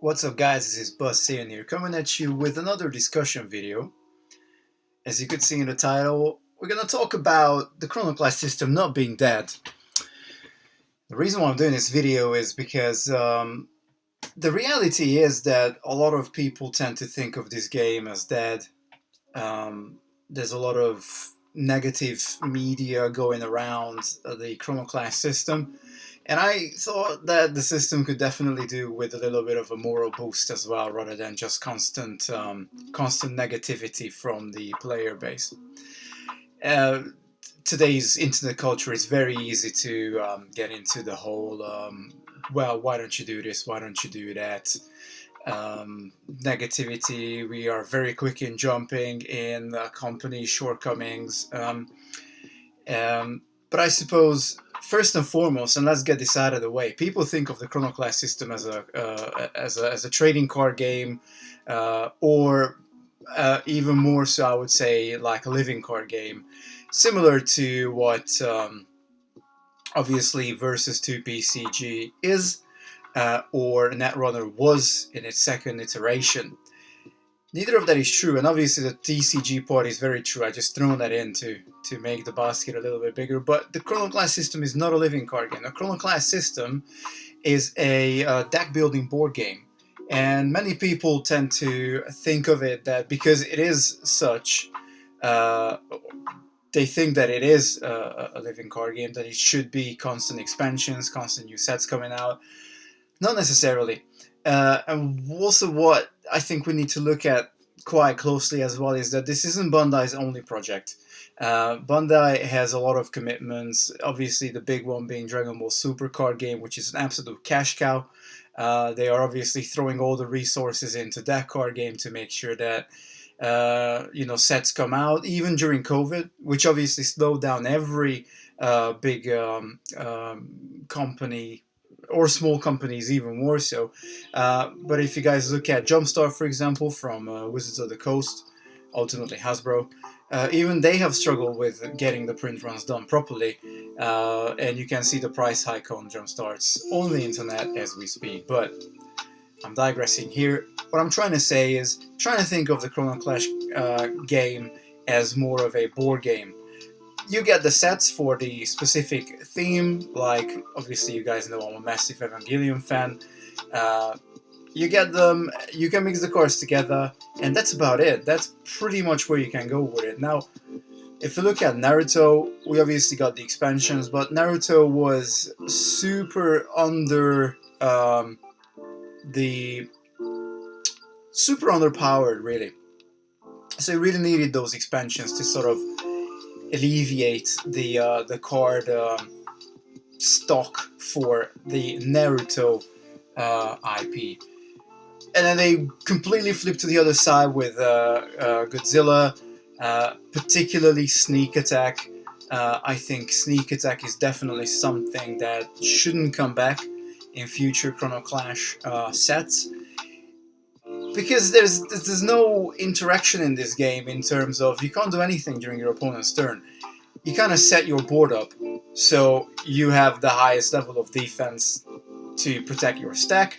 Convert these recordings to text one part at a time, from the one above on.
What's up guys, this is Saiyan here, coming at you with another discussion video. As you could see in the title, we're gonna talk about the Chrono Clash system not being dead. The reason why I'm doing this video is because the reality is that a lot of people tend to think of this game as dead. There's a lot of negative media going around the Chrono Clash system. And I thought that the system could definitely do with a little bit of a moral boost as well, rather than just constant negativity from the player base. Today's internet culture is very easy to get into the whole, well, why don't you do this, why don't you do that, negativity. We are very quick in jumping in company shortcomings. But I suppose, first and foremost, and let's get this out of the way, people think of the Chrono Clash system as a trading card game, or even more so, I would say, like a living card game, similar to what obviously Versus 2 PCG is, or Netrunner was in its second iteration. Neither of that is true, and obviously the TCG part is very true. I just thrown that in to make the basket a little bit bigger. But the Chrono Clash system is not a living card game. The Chrono Clash system is a deck building board game, and many people tend to think of it that because it is such, they think that it is a living card game, that it should be constant expansions, constant new sets coming out. Not necessarily. And also what I think we need to look at quite closely as well is that this isn't Bandai's only project. Bandai has a lot of commitments, obviously the big one being Dragon Ball Super card game, which is an absolute cash cow. They are obviously throwing all the resources into that card game to make sure that sets come out, even during COVID, which obviously slowed down every big company, or small companies even more so. But if you guys look at Jumpstart, for example, from Wizards of the Coast, ultimately Hasbro, even they have struggled with getting the print runs done properly, and you can see the price hike on Jumpstarts on the internet as we speak. But I'm digressing here. What I'm trying to say is, trying to think of the Chrono Clash game as more of a board game. You get the sets for the specific theme, like obviously you guys know I'm a massive Evangelion fan. You get them, you can mix the cards together, and that's about it. That's pretty much where you can go with it. Now, if you look at Naruto, we obviously got the expansions, but Naruto was super underpowered, really. So you really needed those expansions to sort of alleviate the card stock for the Naruto IP. And then they completely flipped to the other side with Godzilla, particularly Sneak Attack. I think Sneak Attack is definitely something that shouldn't come back in future Chrono Clash sets, because there's no interaction in this game in terms of, you can't do anything during your opponent's turn. You kind of set your board up so you have the highest level of defense to protect your stack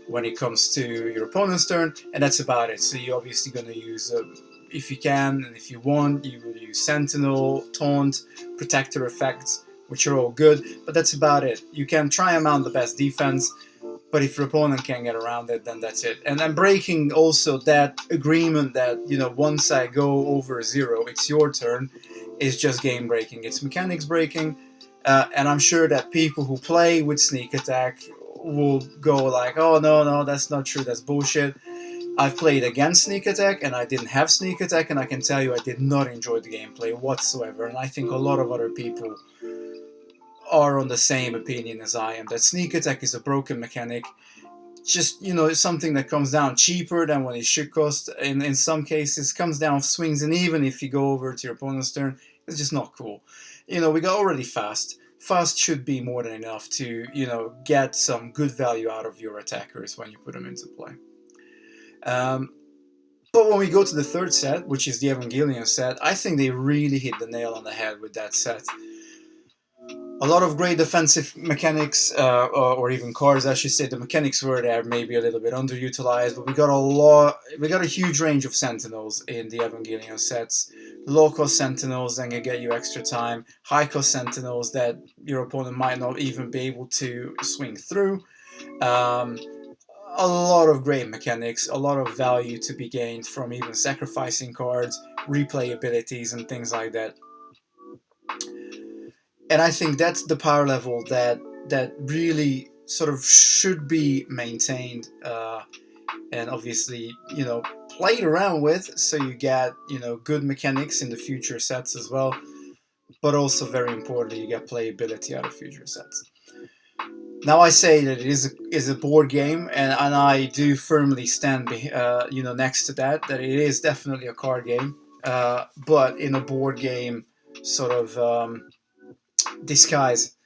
when it comes to your opponent's turn, and that's about it. So you're obviously going to use, if you can and if you want, you will use Sentinel, Taunt, Protector effects, which are all good, but that's about it. You can try and mount the best defense, but if your opponent can't get around it, then that's it. And I'm breaking also that agreement that, once I go over 0, it's your turn, is just game breaking. It's mechanics breaking, and I'm sure that people who play with Sneak Attack will go like, oh no, that's not true, that's bullshit. I've played against Sneak Attack, and I didn't have Sneak Attack, and I can tell you I did not enjoy the gameplay whatsoever, and I think a lot of other people are on the same opinion as I am, that Sneak Attack is a broken mechanic. Just, it's something that comes down cheaper than what it should cost, and in some cases comes down swings, and even if you go over to your opponent's turn, it's just not cool. We got already fast. Fast should be more than enough to, get some good value out of your attackers when you put them into play. But when we go to the third set, which is the Evangelion set, I think they really hit the nail on the head with that set. A lot of great defensive mechanics, or even cards, I should say. The mechanics were there, maybe a little bit underutilized, but we got a huge range of Sentinels in the Evangelion sets. Low-cost Sentinels then can get you extra time. High-cost Sentinels that your opponent might not even be able to swing through. A lot of great mechanics, a lot of value to be gained from even sacrificing cards, replay abilities, and things like that. And I think that's the power level that really sort of should be maintained, and obviously, played around with, so you get, good mechanics in the future sets as well, but also very importantly, you get playability out of future sets. Now I say that it is a board game, and I do firmly stand next to that it is definitely a card game, but in a board game sort of disguise.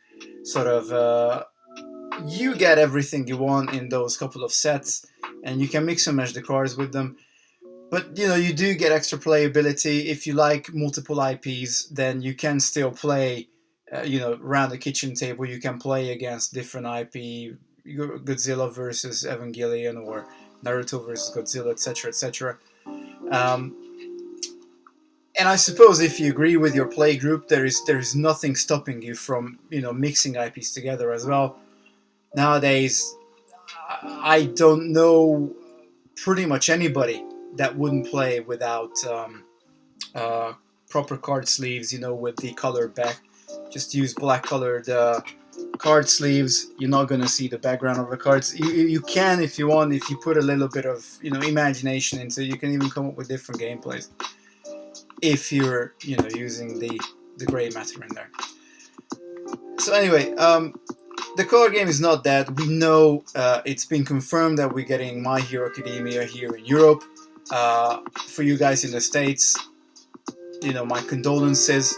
Sort of, you get everything you want in those couple of sets, and you can mix and match the cards with them. But you do get extra playability. If you like multiple IPs, then you can still play. Around the kitchen table, you can play against different IP, Godzilla versus Evangelion, or Naruto versus Godzilla, etc., etc. And I suppose if you agree with your play group, there is nothing stopping you from mixing IPs together as well. Nowadays, I don't know pretty much anybody that wouldn't play without proper card sleeves, with the colored back. Just use black colored card sleeves. You're not going to see the background of the cards. You can, if you want, if you put a little bit of imagination into it, you can even come up with different gameplays if you're using the gray matter in there. So anyway, the card game is not dead. We know it's been confirmed that we're getting My Hero Academia here in Europe. For you guys in the States, my condolences.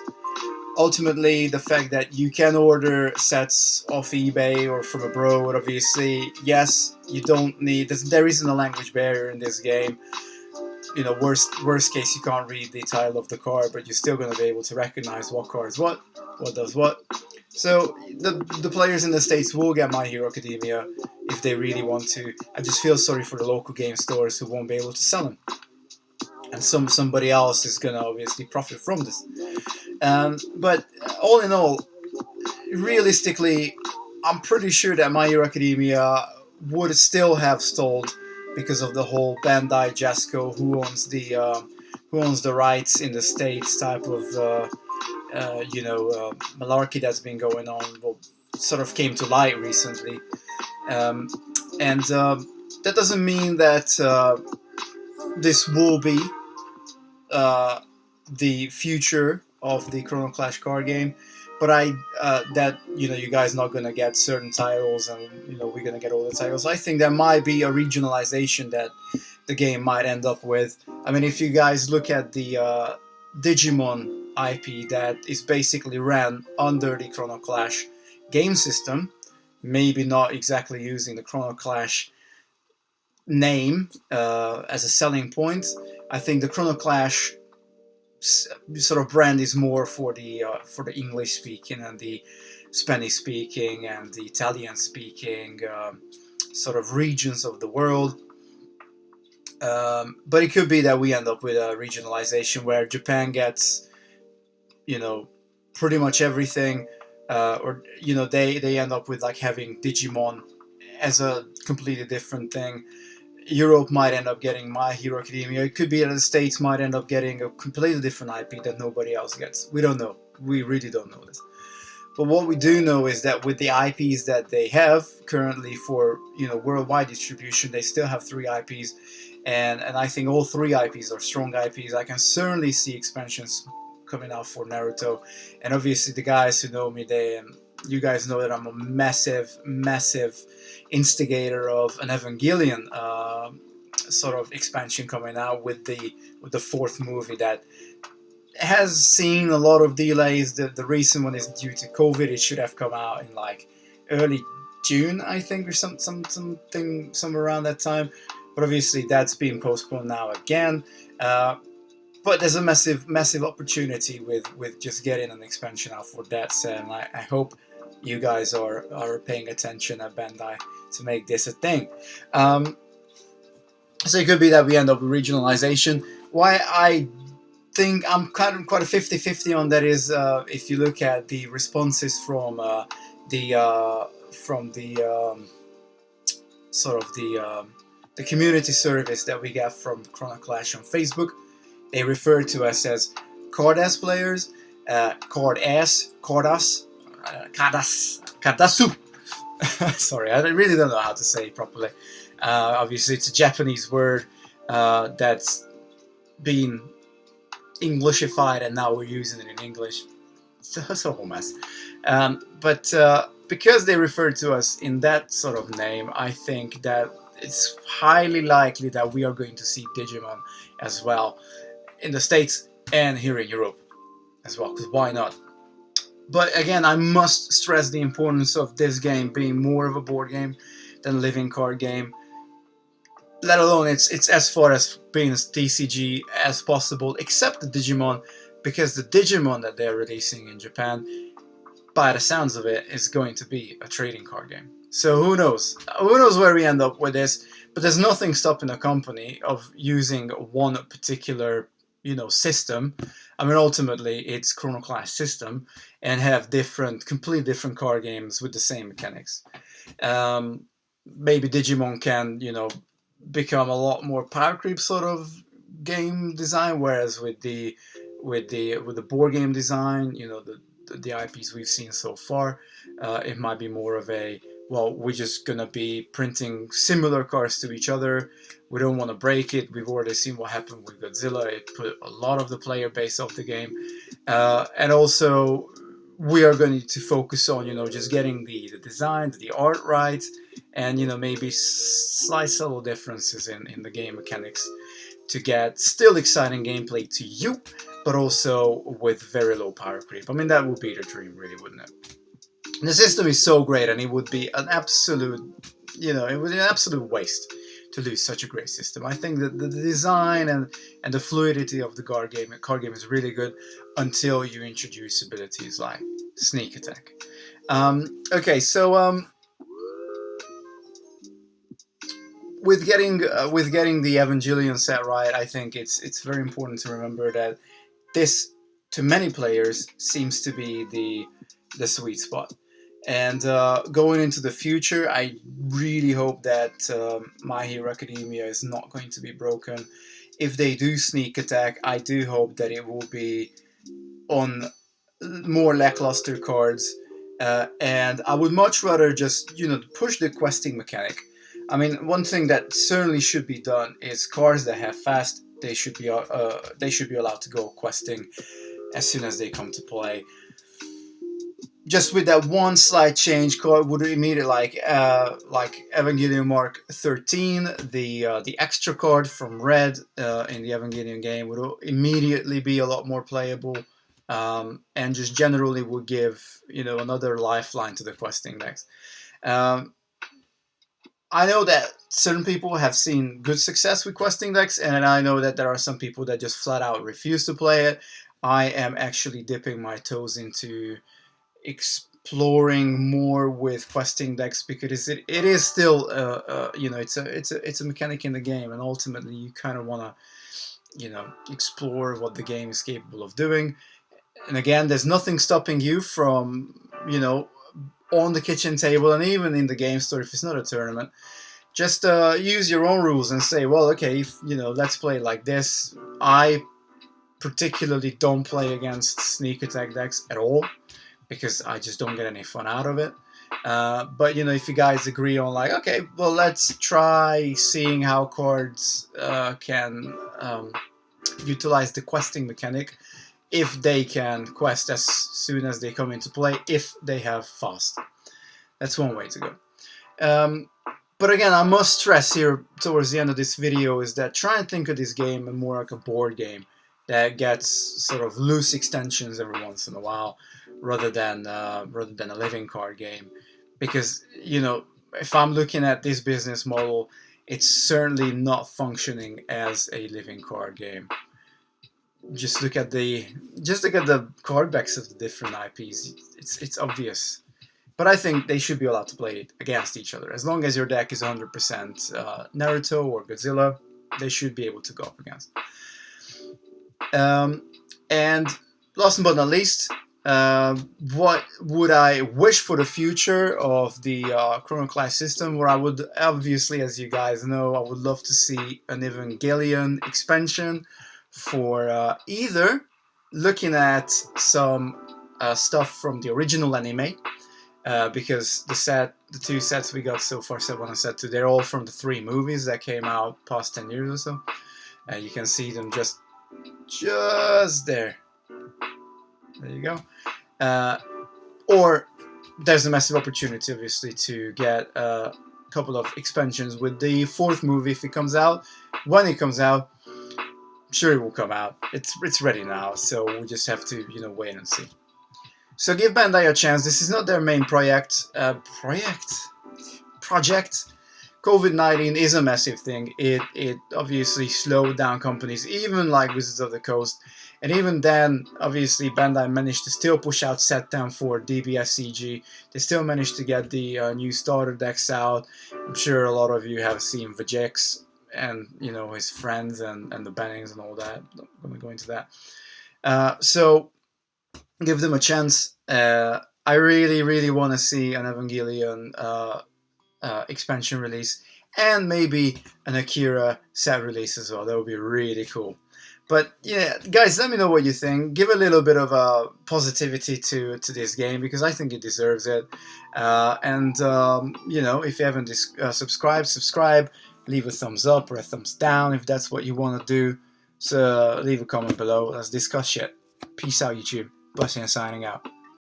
Ultimately, the fact that you can order sets off eBay or from abroad, obviously, yes, you don't need. There isn't a language barrier in this game. Worst case, you can't read the title of the card, but you're still going to be able to recognize what card's what does what. So the players in the States will get My Hero Academia if they really want to. I just feel sorry for the local game stores who won't be able to sell them, and somebody else is going to obviously profit from this. But all in all, realistically, I'm pretty sure that My Hero Academia would still have stalled because of the whole Bandai Jasco who owns the rights in the States type of malarkey that's been going on. Well, sort of came to light recently, and that doesn't mean that this will be the future of the Chrono Clash card game, but you guys not gonna get certain titles, and we're gonna get all the titles. I think there might be a regionalization that the game might end up with. I mean, if you guys look at the Digimon IP that is basically ran under the Chrono Clash game system, maybe not exactly using the Chrono Clash name as a selling point. I think the Chrono Clash sort of brand is more for the English speaking and the Spanish speaking and the Italian speaking sort of regions of the world. But it could be that we end up with a regionalization where Japan gets, pretty much everything, or they end up with like having Digimon as a completely different thing. Europe might end up getting My Hero Academia. It could be that the States might end up getting a completely different IP that nobody else gets. We don't know. We really don't know this. But what we do know is that with the IPs that they have currently for worldwide distribution, they still have 3 IPs, and I think all 3 IPs are strong IPs. I can certainly see expansions coming out for Naruto, and obviously the guys who know me, you guys know that I'm a massive instigator of an Evangelion sort of expansion coming out with the 4th movie that has seen a lot of delays. The recent one is due to COVID. It should have come out in like early June, I think, or something somewhere around that time. But obviously that's been postponed now again. But there's a massive opportunity with just getting an expansion out for that set, and I hope you guys are paying attention at Bandai to make this a thing. Um, so it could be that we end up with regionalization. Why I think I'm kind of quite a 50-50 on that is if you look at the responses the from the sort of the community service that we get from Chrono Clash on Facebook. They refer to us as Cardass players, Cardass, Kardasu. Sorry, I really don't know how to say it properly. Obviously, it's a Japanese word that's been Englishified, and now we're using it in English. It's a whole mess. But because they refer to us in that sort of name, I think that it's highly likely that we are going to see Digimon as well in the States and here in Europe as well, because why not? But again, I must stress the importance of this game being more of a board game than a living card game. Let alone it's as far as being as TCG as possible, except the Digimon, because the Digimon that they're releasing in Japan, by the sounds of it, is going to be a trading card game. So who knows? Who knows where we end up with this? But there's nothing stopping a company of using one particular, system. I mean, ultimately, it's Chrono Clash System, and have completely different card games with the same mechanics. Maybe Digimon can, become a lot more power creep sort of game design, whereas with the board game design, the IPs we've seen so far, it might be more of a, well, we're just gonna be printing similar cards to each other. We don't want to break it. We've already seen what happened with Godzilla. It put a lot of the player base off the game, and also we are going to focus on just getting the design, the art right, and maybe slight subtle differences in the game mechanics to get still exciting gameplay to you, but also with very low power creep. I mean, that would be the dream, really, wouldn't it? The system is so great, and it would be an absolute, it would be an absolute waste to lose such a great system. I think that the design and the fluidity of the card game is really good until you introduce abilities like sneak attack. Okay, so with getting the Evangelion set right, I think it's very important to remember that this, to many players, seems to be the sweet spot. And going into the future, I really hope that My Hero Academia is not going to be broken. If they do sneak attack, I do hope that it will be on more lackluster cards. And I would much rather just, push the questing mechanic. I mean, one thing that certainly should be done is cards that have fast, they should be allowed to go questing as soon as they come to play. Just with that one slight change, card would immediately like Evangelion Mark 13, the extra card from Red in the Evangelion game would immediately be a lot more playable, and just generally would give another lifeline to the questing decks. I know that certain people have seen good success with questing decks, and I know that there are some people that just flat out refuse to play it. I am actually dipping my toes into exploring more with questing decks, because it is still it's a mechanic in the game, and ultimately you kind of want to explore what the game is capable of doing. And again, there's nothing stopping you from on the kitchen table and even in the game store, if it's not a tournament, just use your own rules and say, well, okay, let's play like this. I particularly don't play against sneak attack decks at all, because I just don't get any fun out of it. But if you guys agree on like, okay, well, let's try seeing how cards can utilize the questing mechanic, if they can quest as soon as they come into play, if they have fast. That's one way to go. But again, I must stress here towards the end of this video is that try and think of this game more like a board game that gets sort of loose extensions every once in a while, rather than a living card game. Because if I'm looking at this business model, it's certainly not functioning as a living card game. Just look at the card backs of the different IPs. It's obvious. But I think they should be allowed to play it against each other. As long as your deck is 100% Naruto or Godzilla, they should be able to go up against. And last but not least, what would I wish for the future of the Chrono Clash system? Where I would, obviously, as you guys know, I would love to see an Evangelion expansion for either looking at some stuff from the original anime, because the two sets we got so far, set 1 and set 2, they're all from the 3 movies that came out past 10 years or so. You can see them just there. There you go. Or there's a massive opportunity, obviously, to get a couple of expansions with the 4th movie if it comes out. When it comes out, I'm sure it will come out. It's ready now, so we just have to, wait and see. So give Bandai a chance. This is not their main project. COVID-19 is a massive thing. It obviously slowed down companies, even like Wizards of the Coast. And even then, obviously, Bandai managed to still push out set 10 for DBSCG. They still managed to get the new starter decks out. I'm sure a lot of you have seen Vegeks and, his friends and the bannings and all that. I'm not going to go into that. So give them a chance. I really, really want to see an Evangelion expansion release, and maybe an Akira set release as well. That would be really cool. But yeah, guys, let me know what you think. Give a little bit of positivity to this game, because I think it deserves it. If you haven't subscribe, leave a thumbs up or a thumbs down if that's what you want to do. So leave a comment below. Let's discuss shit. Peace out, YouTube. Blessing and signing out.